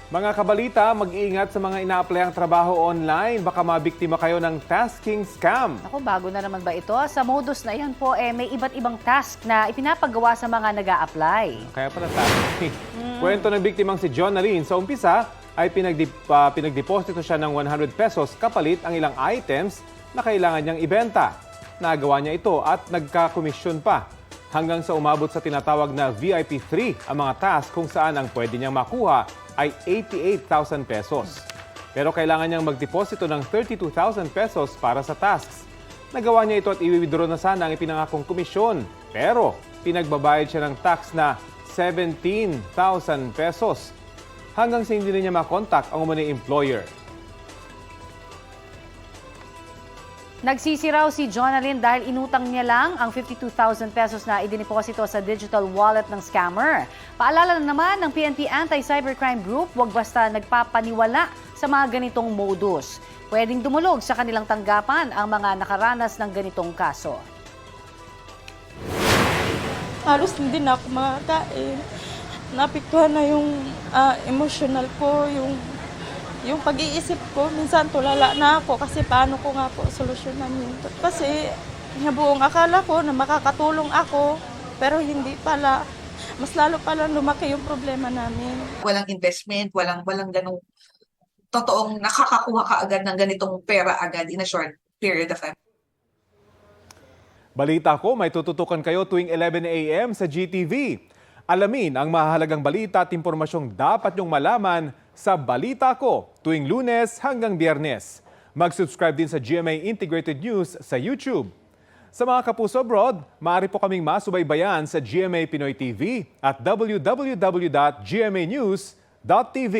Mga kabalita, mag-iingat sa mga ina-applyang trabaho online. Baka mabiktima kayo ng tasking scam. Ako, bago na naman ba ito? Sa modus na yan po, may iba't ibang task na ipinapagawa sa mga nag-a-apply. Kaya pala tasking. Kwento ng biktimang si John Nalin. Sa umpisa ay pinagdeposito siya ng 100 pesos kapalit ang ilang items na kailangan niyang ibenta. Nagawa niya ito at nagka-komisyon pa. Hanggang sa umabot sa tinatawag na VIP3 ang mga task kung saan ang pwede niyang makuha ay 88,000 pesos. Pero kailangan niyang magdeposito ng 32,000 pesos para sa tasks. Nagawa niya ito at i-withdraw na sana ang ipinangakong komisyon. Pero pinagbabayad siya ng tax na 17,000 pesos. Hanggang sa hindi na niya makontak ang umano'y employer. Nagsisi raw si Jonalyn dahil inutang niya lang ang 52,000 pesos na idiniposito sa digital wallet ng scammer. Paalala na naman ng PNP Anti-Cybercrime Group, huwag basta nagpapaniwala sa mga ganitong modus. Pwedeng dumulog sa kanilang tanggapan ang mga nakaranas ng ganitong kaso. Halos hindi na ako makakain. Naapektuhan na yung emotional ko, yung pag-iisip ko. Minsan tulala na ako kasi paano ko nga po solusyonan yun. Kasi buong akala ko na makakatulong ako, pero hindi pala. Mas lalo pala lumaki yung problema namin. Walang investment, walang ganung totoong nakakakuha ka agad ng ganitong pera agad in a short period of time. Balita ko, may tututukan kayo tuwing 11 a.m. sa GTV. Alamin ang mahalagang balita at impormasyong dapat niyong malaman sa Balita Ko tuwing Lunes hanggang Biyernes. Mag-subscribe din sa GMA Integrated News sa YouTube. Sa mga kapuso abroad, maaari po kaming masubaybayan sa GMA Pinoy TV at www.gmanews.tv.